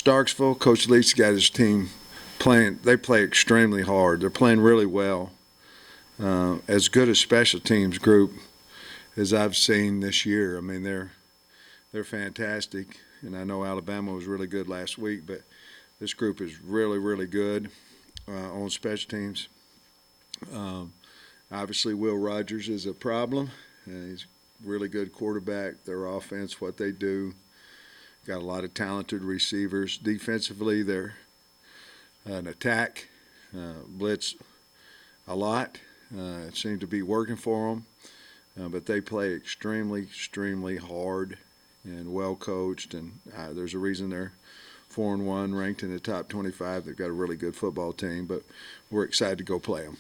Starksville, Coach Leach got his team playing. They play extremely hard. They're playing really well. As good a special teams group as I've seen this year. I mean, they're fantastic. And I know Alabama was really good last week, but this group is really, really good on special teams. Obviously, Will Rogers is a problem. He's a really good quarterback. Their offense, what they do, got a lot of talented receivers. Defensively, they're an attack, blitz a lot. It seemed to be working for them, but they play extremely, extremely hard and well coached. And there's a reason they're 4-1, ranked in the top 25. They've got a really good football team, but we're excited to go play them.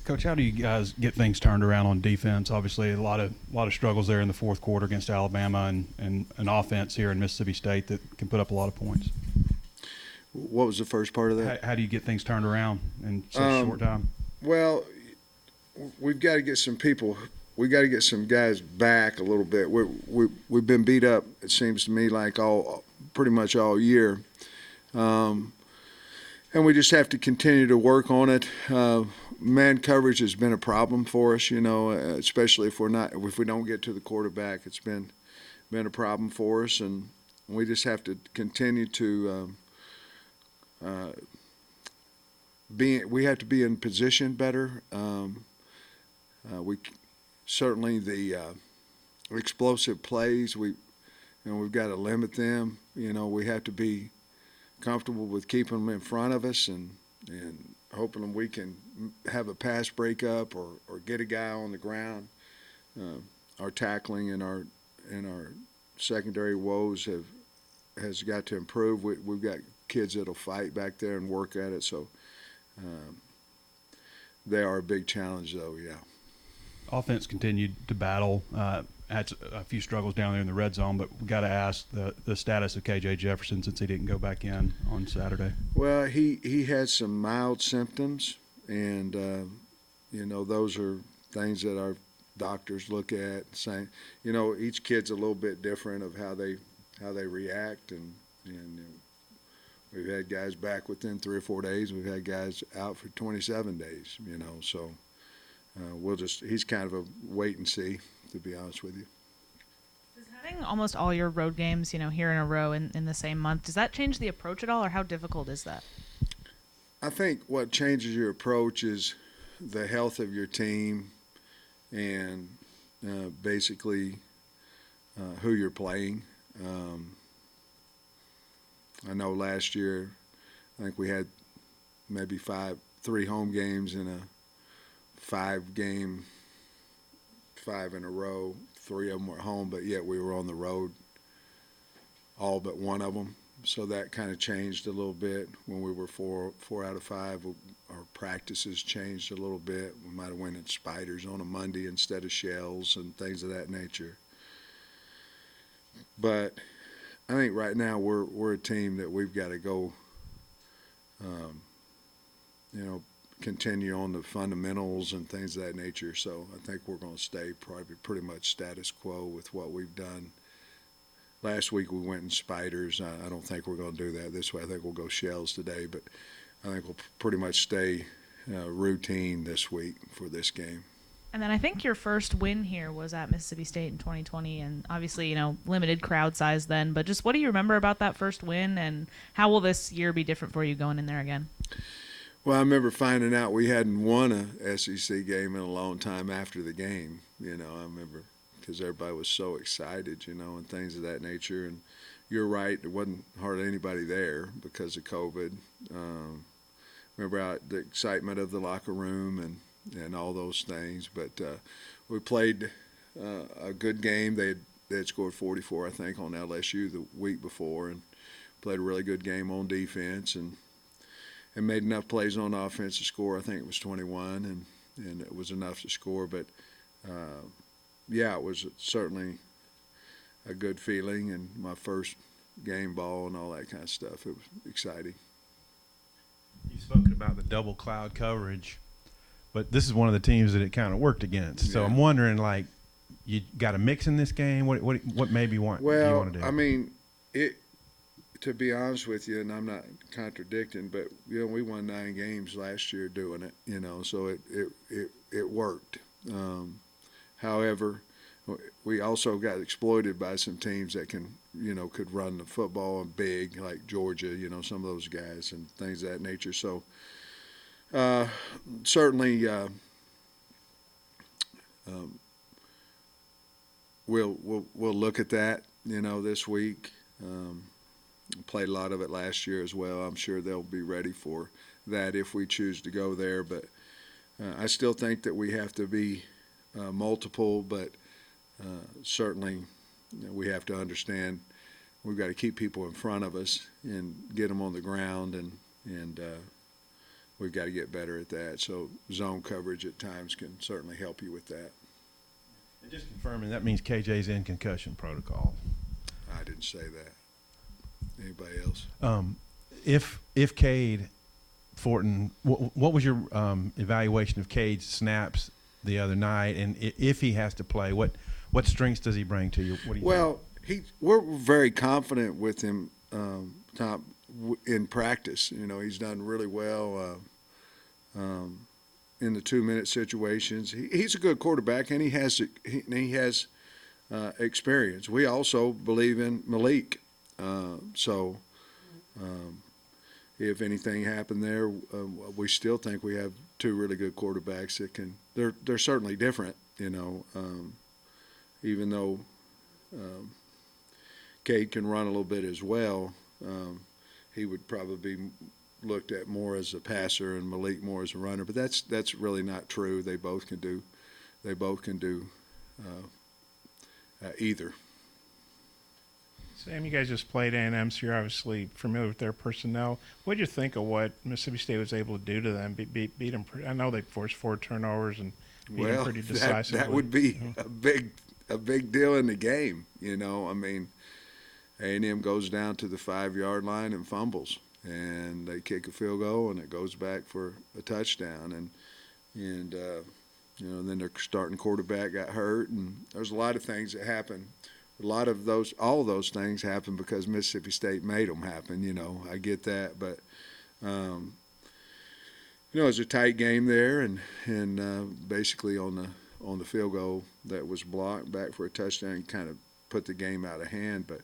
Coach, how do you guys get things turned around on defense? Obviously, a lot of struggles there in the fourth quarter against Alabama, and an offense here in Mississippi State that can put up a lot of points. What was the first part of that? How do you get things turned around in such a short time? Well, we've got to get some people. We got to get some guys back a little bit. We've been beat up. It seems to me like pretty much all year, and we just have to continue to work on it. Man coverage has been a problem for us, especially if we don't get to the quarterback. It's been a problem for us, and we just have to continue to we have to be in position better. We certainly the explosive plays we've got to limit them. We have to be comfortable with keeping them in front of us and hoping we can have a pass breakup or get a guy on the ground. Our tackling and our secondary woes has got to improve. We've got kids that'll fight back there and work at it. So they are a big challenge, though. Yeah. Offense continued to battle. Had a few struggles down there in the red zone, but we got to ask the status of KJ Jefferson since he didn't go back in on Saturday. Well, he had some mild symptoms, and those are things that our doctors look at, saying, each kid's a little bit different of how they react, and we've had guys back within 3 or 4 days. We've had guys out for 27 days. So he's kind of a wait and see, to be honest with you. Does having almost all your road games, here in a row in the same month, does that change the approach at all, or how difficult is that? I think what changes your approach is the health of your team and basically who you're playing. I know last year, I think we had maybe 3 home games in a 5 in a row. 3 of them were home, but yet we were on the road, all but one of them. So that kind of changed a little bit when we were 4 out of 5. Our practices changed a little bit. We might have went in spiders on a Monday instead of shells and things of that nature. But I think right now we're a team that we've got to go, continue on the fundamentals and things of that nature. So I think we're going to stay probably pretty much status quo with what we've done. Last week we went in spiders. I don't think we're going to do that this way. I think we'll go shells today, but I think we'll pretty much stay routine this week for this game. And then I think your first win here was at Mississippi State in 2020, and obviously, limited crowd size then. But just what do you remember about that first win, and how will this year be different for you going in there again? Well, I remember finding out we hadn't won a SEC game in a long time after the game. I remember because everybody was so excited, and things of that nature. And you're right, there wasn't hardly anybody there because of COVID. Remember the excitement of the locker room and all those things. But we played a good game. They had scored 44, I think, on LSU the week before, and played a really good game on defense and made enough plays on offense to score. I think it was 21, and it was enough to score. But, it was certainly a good feeling, and my first game ball and all that kind of stuff. It was exciting. You've spoken about the double cloud coverage, but this is one of the teams that it kind of worked against. So I'm wondering, you got a mix in this game? What maybe you want? Well, you want to do? I mean, to be honest with you, and I'm not contradicting, but we won 9 games last year doing it. So it worked. However, we also got exploited by some teams that could run the football and big, like Georgia. Some of those guys and things of that nature. So certainly. We'll look at that, this week. Played a lot of it last year as well. I'm sure they'll be ready for that if we choose to go there. But I still think that we have to be multiple, but certainly we have to understand we've got to keep people in front of us and get them on the ground, and we've got to get better at that. So zone coverage at times can certainly help you with that. And just confirming, that means KJ's in concussion protocol. I didn't say that. Anybody else? If Cade Fortin, what was your evaluation of Cade's snaps the other night? And if he has to play, what strengths does he bring to you? What do you think? We're very confident with him, Tom, in practice. He's done really well in the 2-minute situations. He's a good quarterback, and he has experience. We also believe in Malik. If anything happened there, we still think we have 2 really good quarterbacks that can. They're certainly different, even though Cade can run a little bit as well. He would probably be looked at more as a passer and Malik more as a runner, but that's really not true. They both can do either. Sam, you guys just played A&M, so you're obviously familiar with their personnel. What did you think of what Mississippi State was able to do to them? Beat them. I know they forced 4 turnovers and beat them pretty decisively. That would be a big deal in the game. I mean, A&M goes down to the 5-yard line and fumbles, and they kick a field goal, and it goes back for a touchdown, and then their starting quarterback got hurt, and there's a lot of things that happen. All of those things happen because Mississippi State made them happen. I get that, but it was a tight game there, and basically on the field goal that was blocked back for a touchdown, kind of put the game out of hand. But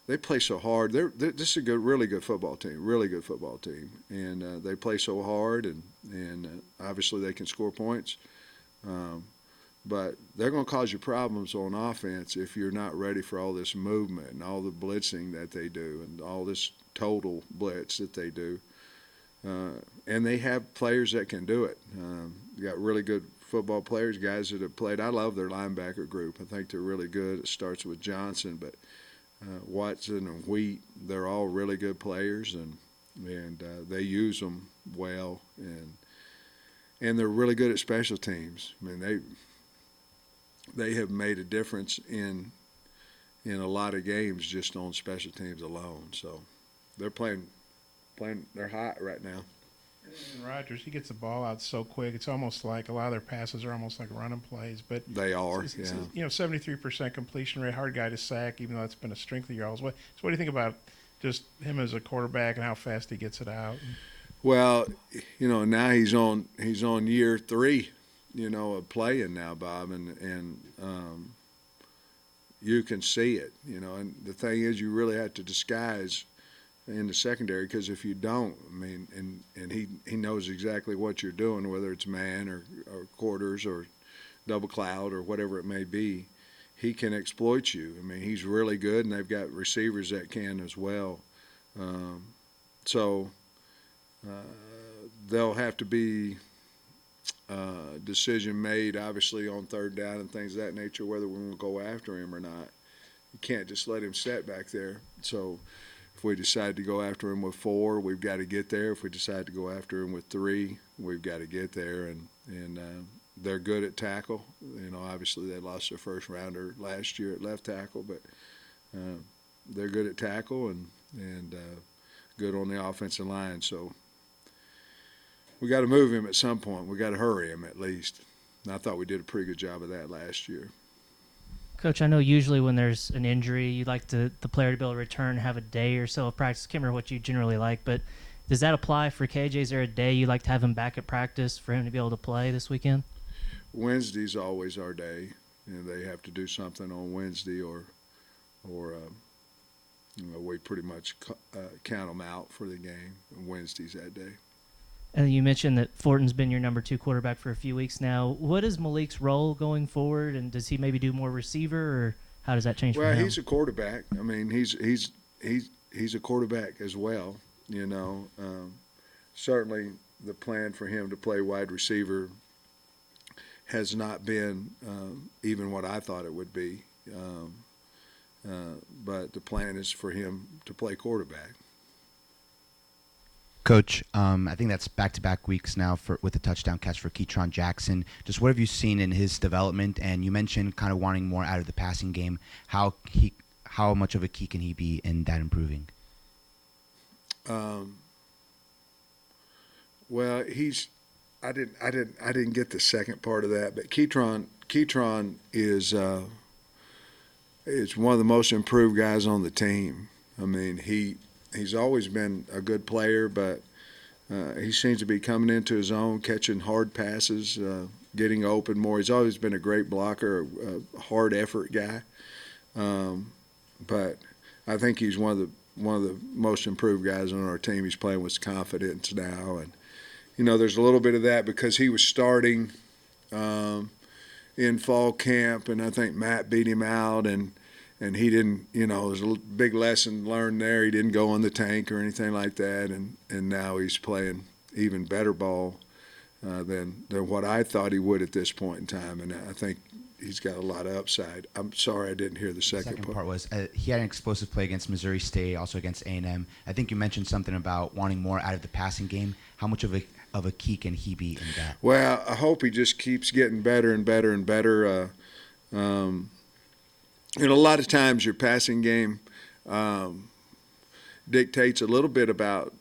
they play so hard. This is a really good football team, and they play so hard, and obviously they can score points. But they're going to cause you problems on offense if you're not ready for all this movement and all the blitzing that they do and all this total blitz that they do. And they have players that can do it. You got really good football players, guys that have played. I love their linebacker group. I think they're really good. It starts with Johnson, but Watson and Wheat, they're all really good players, and they use them well. And they're really good at special teams. I mean, they have made a difference in a lot of games just on special teams alone. So they're playing. They're hot right now. And Rodgers, he gets the ball out so quick. It's almost like a lot of their passes are almost like running plays. But they are. It's 73% completion rate, hard guy to sack, even though that's been a strength of yours. So what do you think about just him as a quarterback and how fast he gets it out? Well, now he's on year 3. Of playing now, Bob, and you can see it, and the thing is you really have to disguise in the secondary, because if you don't, I mean, and he knows exactly what you're doing, whether it's man or quarters or double cloud or whatever it may be, he can exploit you. I mean, he's really good, and they've got receivers that can as well. So they'll have to be decision made, obviously, on 3rd down and things of that nature, whether we're going to go after him or not. You can't just let him sit back there. So if we decide to go after him with 4, we've got to get there. If we decide to go after him with 3, we've got to get there. And they're good at tackle. Obviously they lost their first rounder last year at left tackle, but they're good at tackle and good on the offensive line. So we got to move him at some point. We got to hurry him at least. And I thought we did a pretty good job of that last year. Coach, I know usually when there's an injury, you like the player to be able to return, have a day or so of practice. Can't remember what you generally like, but does that apply for KJ? Is there a day you like to have him back at practice for him to be able to play this weekend? Wednesday's always our day. They have to do something on Wednesday, or we pretty much count them out for the game. Wednesday's that day. And you mentioned that Fortin's been your number 2 quarterback for a few weeks now. What is Malik's role going forward, and does he maybe do more receiver, or how does that change for him? Well, he's a quarterback. I mean, he's a quarterback as well. Certainly the plan for him to play wide receiver has not been even what I thought it would be. But the plan is for him to play quarterback. Coach, I think that's back-to-back weeks now with a touchdown catch for Keytron Jackson. Just what have you seen in his development? And you mentioned kind of wanting more out of the passing game. How much of a key can he be in that improving? Well, I didn't get the second part of that, but Keytron is one of the most improved guys on the team. I mean, he's always been a good player, but he seems to be coming into his own, catching hard passes, getting open more. He's always been a great blocker, a hard effort guy. But I think he's one of the most improved guys on our team. He's playing with confidence now, and there's a little bit of that because he was starting in fall camp, and I think Matt beat him out, and he didn't, there's a big lesson learned there. He didn't go in the tank or anything like that, and now he's playing even better ball than what I thought he would at this point in time, and I think he's got a lot of upside. I'm sorry I didn't hear the second part. The second part was he had an explosive play against Missouri State, also against A&M. I think you mentioned something about wanting more out of the passing game. How much of a key can he be in that? Well, I hope he just keeps getting better and better and better. A lot of times your passing game dictates a little bit about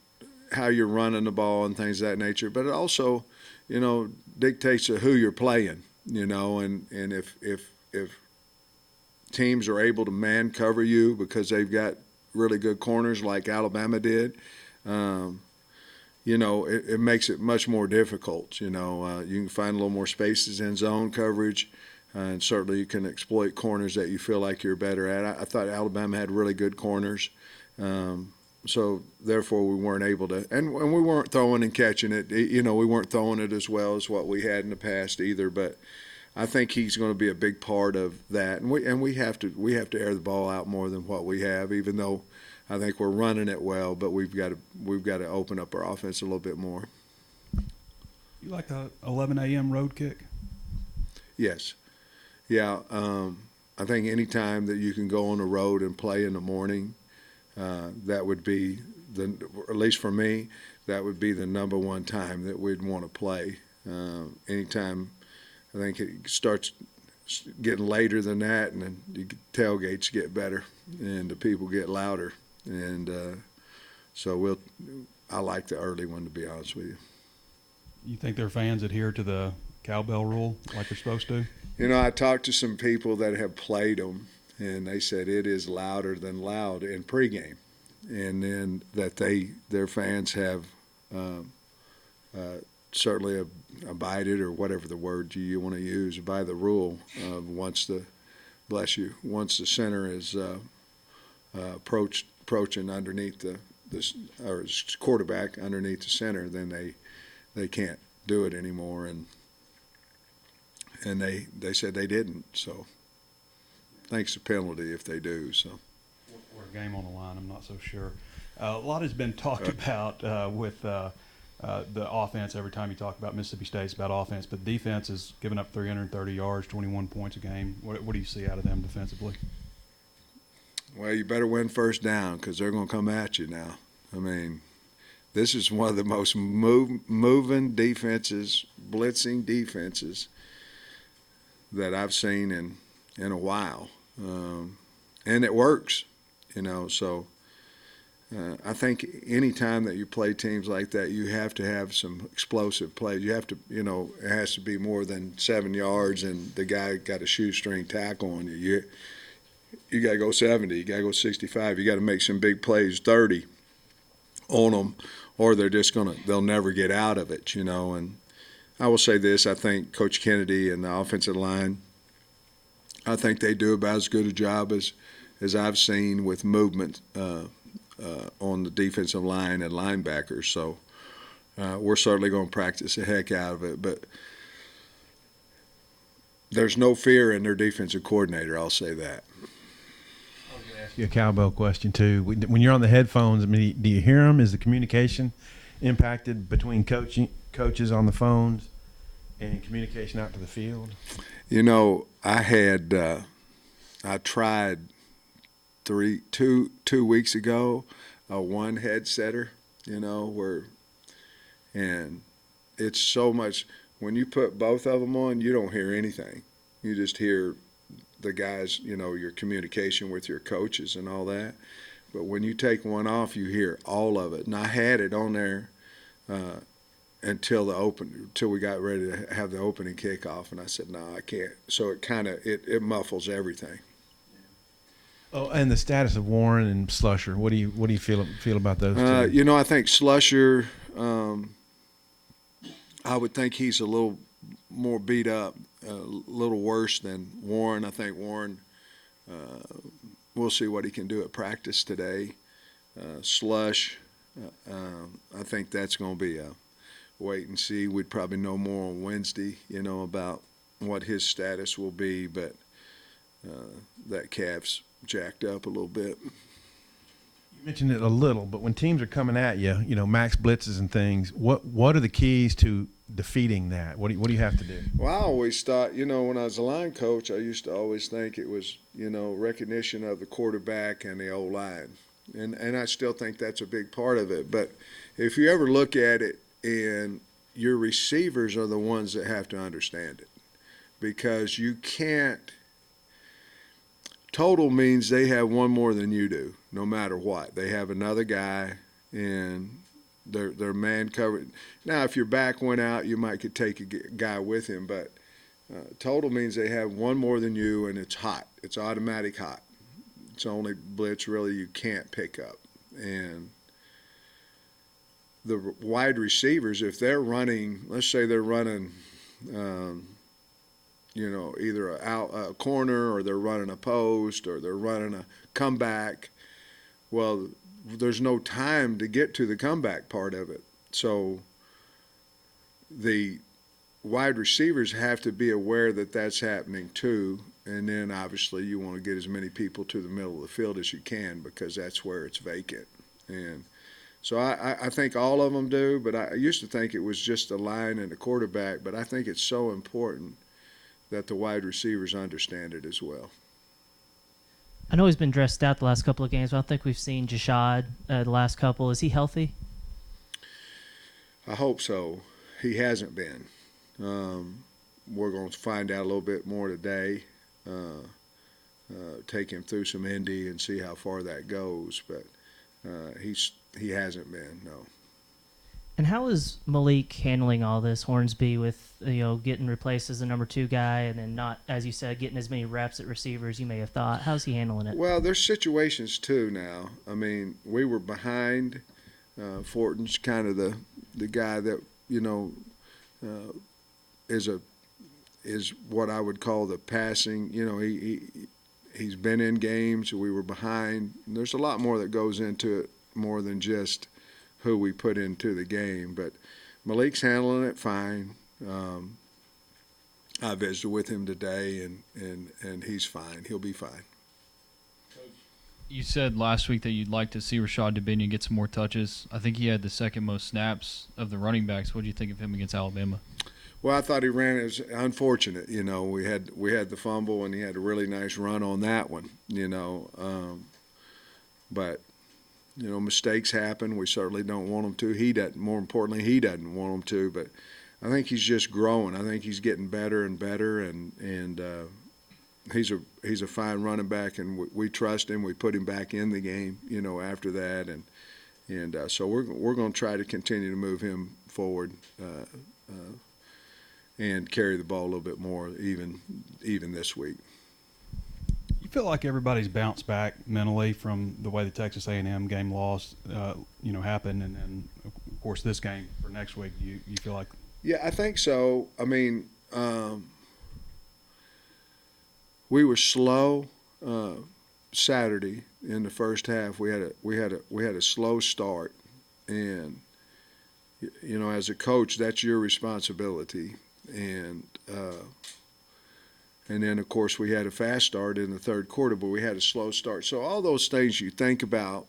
how you're running the ball and things of that nature, but it also, dictates to who you're playing, and if teams are able to man cover you because they've got really good corners like Alabama did, it makes it much more difficult. You can find a little more spaces in zone coverage. And certainly you can exploit corners that you feel like you're better at. I thought Alabama had really good corners. So therefore we weren't able to, and we weren't throwing and catching it. We weren't throwing it as well as what we had in the past either. But I think he's going to be a big part of that. And we have to air the ball out more than what we have, even though I think we're running it well. But we've got to open up our offense a little bit more. You like a 11 a.m. road kick? Yes. Yeah, I think any time that you can go on the road and play in the morning, that would be at least for me, that would be the number one time that we'd want to play. Anytime I think it starts getting later than that, and then tailgates get better and the people get louder, and so I like the early one, to be honest with you. You think their fans adhere to the cowbell rule like they're supposed to? I talked to some people that have played them, and they said it is louder than loud in pregame, and then that their fans have certainly abided, or whatever the word you want to use, by the rule of once the center is approaching underneath the quarterback underneath the center, then they can't do it anymore, and they said they didn't, so thanks to penalty if they do. So, or a game on the line, I'm not so sure. A lot has been talked about with the offense. Every time you talk about Mississippi State, it's about offense, but defense is giving up 330 yards, 21 points a game. What do you see out of them defensively? Well, you better win first down because they're going to come at you now. I mean, this is one of the most moving defenses, blitzing defenses that I've seen in a while, and it works, so I think any time that you play teams like that, you have to have some explosive plays. You have to, it has to be more than 7 yards, and the guy got a shoestring tackle on you. You got to go 70. You got to go 65. You got to make some big plays, 30 on them, or they'll never get out of it, And I will say this: I think Coach Kennedy and the offensive line, I think they do about as good a job as I've seen with movement. On the defensive line and linebackers. So we're certainly going to practice the heck out of it. But there's no fear in their defensive coordinator, I'll say that. I was going to ask you a cowbell question, too. When you're on the headphones, do you hear them? Is the communication impacted between coaches on the phones and communication out to the field? I tried two weeks ago, a one headsetter, and it's so much. When you put both of them on, you don't hear anything. You just hear the guys, your communication with your coaches and all that. But when you take one off, you hear all of it. And I had it on there until we got ready to have the opening kickoff, and I said, no, I can't. So it muffles everything. Oh, and the status of Warren and Slusher. What do you feel about those two? I think Slusher. I would think he's a little more beat up, a little worse than Warren. I think Warren. We'll see what he can do at practice today. Slush. I think that's going to be a wait and see. We'd probably know more on Wednesday. About what his status will be, but that calf's jacked up a little bit. You mentioned it a little, but when teams are coming at you, max blitzes and things, what are the keys to defeating that? What do you have to do? Well, I always thought, when I was a line coach, I used to always think it was, recognition of the quarterback and the O-line. And I still think that's a big part of it. But if you ever look at it, and your receivers are the ones that have to understand it, because you can't. Total means they have one more than you do, no matter what. They have another guy, and they're man covered. Now, if your back went out, you could take a guy with him, but total means they have one more than you, and it's hot. It's automatic hot. It's only blitz really you can't pick up. And the wide receivers, if they're running, let's say they're running either a corner, or they're running a post, or they're running a comeback. Well, there's no time to get to the comeback part of it. So the wide receivers have to be aware that that's happening too. And then obviously you want to get as many people to the middle of the field as you can, because that's where it's vacant. And so I think all of them do, but I used to think it was just the line and the quarterback, but I think it's so important that the wide receivers understand it as well. I know he's been dressed out the last couple of games, but I don't think we've seen Jashad the last couple. Is he healthy? I hope so. He hasn't been. We're going to find out a little bit more today. Take him through some Indy and see how far that goes, but he hasn't been, no. And how is Malik handling all this, Hornsby, with getting replaced as the number 2 guy, and then not, as you said, getting as many reps at receivers as you may have thought? How's he handling it? Well, there's situations too now. I mean, we were behind. Fortin's kind of the guy that is what I would call the passing. He's been in games. We were behind. There's a lot more that goes into it, more than just who we put into the game. But Malik's handling it fine. I visited with him today, and he's fine. He'll be fine. You said last week that you'd like to see Rashad Dubinion get some more touches. I think he had the second most snaps of the running backs. What do you think of him against Alabama? Well, I thought he ran. It was unfortunate. We had the fumble, and he had a really nice run on that one. But mistakes happen. We certainly don't want him to. He doesn't. More importantly, he doesn't want him to. But I think he's just growing. I think he's getting better and better, and he's a fine running back, and we trust him. We put him back in the game, after that, and so we're going to try to continue to move him forward and carry the ball a little bit more, even this week. You feel like everybody's bounced back mentally from the way the Texas A&M game loss, happened, and then of course this game for next week. You feel like? Yeah, I think so. I mean, we were slow Saturday in the first half. We had a slow start, and as a coach, that's your responsibility. And then of course we had a fast start in the third quarter, but we had a slow start. So all those things you think about.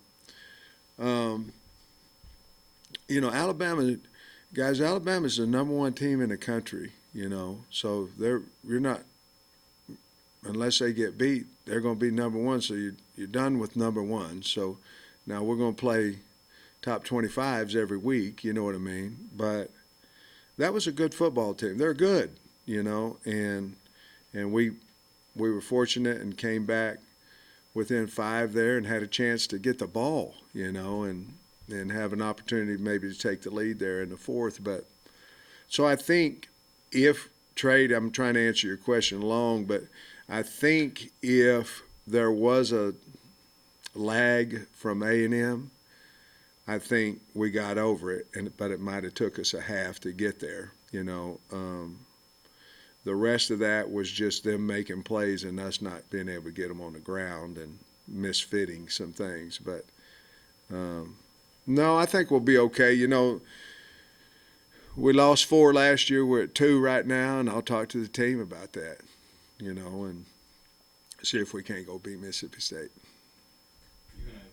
Alabama's the number one team in the country. So you're not. Unless they get beat, they're going to be number one, so you're done with number one. So now we're going to play top 25s every week, you know what I mean? But that was a good football team. They're good, and we were fortunate and came back within 5 there and had a chance to get the ball, and have an opportunity maybe to take the lead there in the fourth. But so I think I'm trying to answer your question long, but I think if there was a lag from A&M, I think we got over it, but it might have took us a half to get there. The rest of that was just them making plays and us not being able to get them on the ground and misfitting some things. But no, I think we'll be okay. We lost 4 last year. We're at 2 right now, and I'll talk to the team about that. And see if we can't go beat Mississippi State. You're going to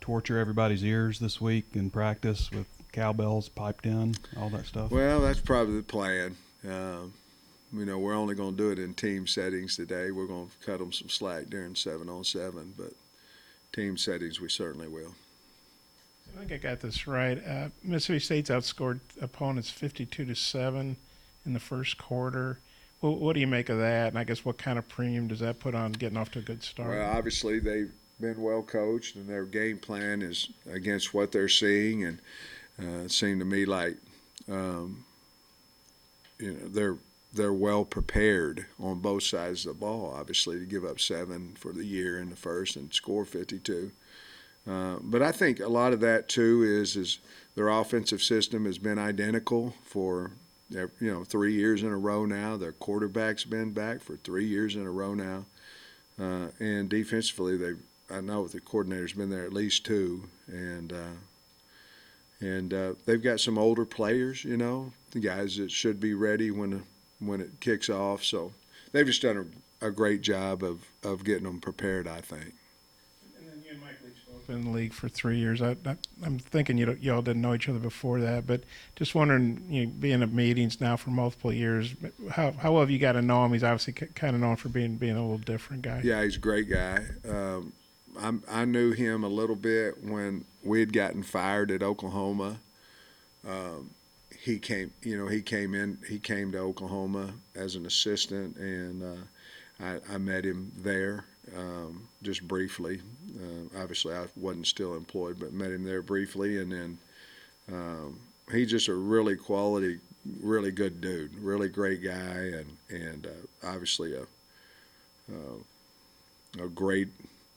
torture everybody's ears this week in practice with cowbells piped in, all that stuff? Well, that's probably the plan. We're only going to do it in team settings today. We're going to cut them some slack during 7-on-7, but team settings we certainly will. I think I got this right. Mississippi State's outscored opponents 52-7 in the first quarter. Well, what do you make of that? And I guess what kind of premium does that put on getting off to a good start? Well, obviously they've been well coached, and their game plan is against what they're seeing. And it seemed to me like they're well prepared on both sides of the ball. Obviously, to give up 7 for the year in the first and score 52. But I think a lot of that too is their offensive system has been identical for 3 years in a row now. Their quarterback's been back for 3 years in a row now. And defensively, I know the coordinator's been there at least 2. And they've got some older players, the guys that should be ready when it kicks off. So they've just done a great job of getting them prepared, I think. In the league for 3 years. I'm thinking y'all didn't know each other before that, but just wondering, being at meetings now for multiple years, how well have you got to know him? He's obviously kind of known for being a little different guy. Yeah, he's a great guy. I knew him a little bit when we had gotten fired at Oklahoma. He came to Oklahoma as an assistant, and I met him there. Just briefly. Obviously, I wasn't still employed, but met him there briefly. And then he's just a really quality, really good dude, really great guy, and obviously a great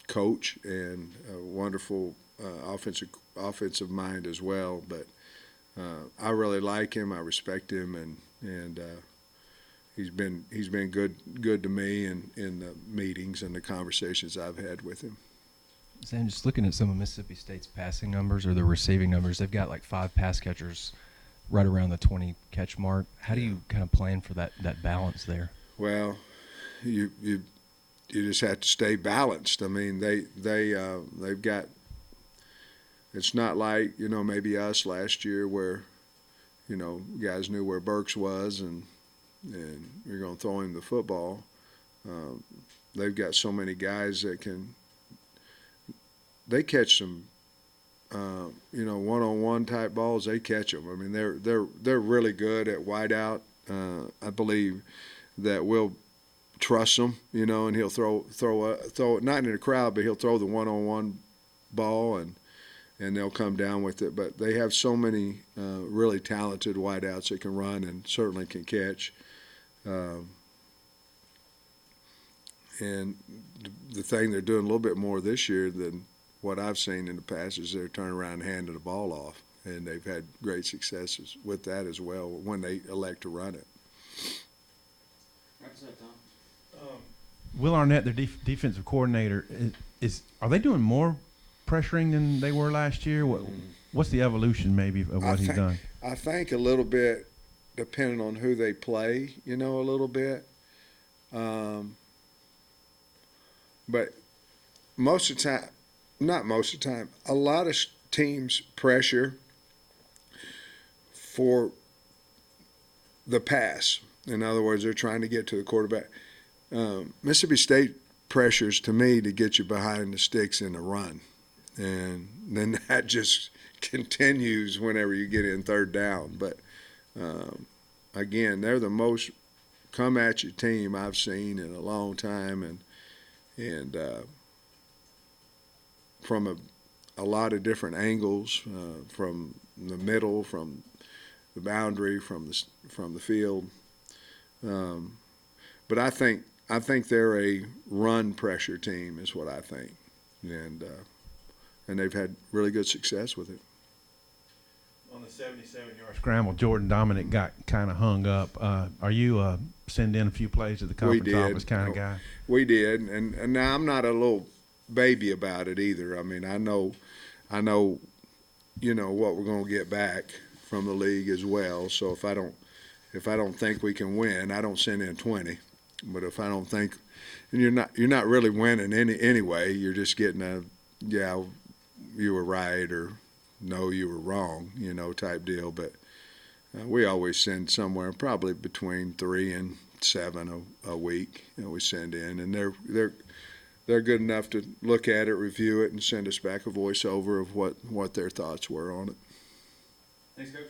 coach and a wonderful offensive mind as well. But I really like him. I respect him, and he's been good to me in the meetings and the conversations I've had with him. Sam, just looking at some of Mississippi State's passing numbers or the receiving numbers, they've got like 5 pass catchers right around the 20 catch mark. How do you kind of plan for that balance there? Well, you just have to stay balanced. I mean, they've got. It's not like maybe us last year where guys knew where Burks was and you're going to throw him the football. They've got so many guys that they catch some, one-on-one type balls. They catch them. I mean, they're really good at wideout. I believe that we'll trusts them, you know, and he'll throw it not in the crowd, but he'll throw the one-on-one ball and they'll come down with it. But they have so many really talented wideouts that can run and certainly can catch. And the thing they're doing a little bit more this year than what I've seen in the past is they're turning around and handing the ball off, and they've had great successes with that as well when they elect to run it. Will Arnett, their defensive coordinator, are they doing more pressuring than they were last year? What's the evolution maybe of what he's done? I think a little bit, depending on who they play, you know, a little bit. But most of the time, not most of the time, a lot of teams pressure for the pass. In other words, they're trying to get to the quarterback. Mississippi State pressures, to me, to get you behind the sticks in the run. And then that just continues whenever you get in third down. But, again, they're the most come-at-you team I've seen in a long time. And from a lot of different angles, from the middle, from the boundary, from the field. But I think they're a run pressure team is what I think, and they've had really good success with it. On the 77-yard scramble, Jordan Dominic got kind of hung up. Are you send in a few plays to the conference office kind of guy? We did, and now I'm not a little baby about it either. I mean, I know, you know what we're going to get back from the league as well. So if I don't think we can win, I don't send in 20. But if I don't think, and you're not really winning anyway. You're just getting a yeah, you were right or no, you were wrong, you know, type deal. But we always send somewhere probably between 3 and 7 a week. You know, we send in, and they're good enough to look at it, review it, and send us back a voiceover of what their thoughts were on it. Thanks, Coach.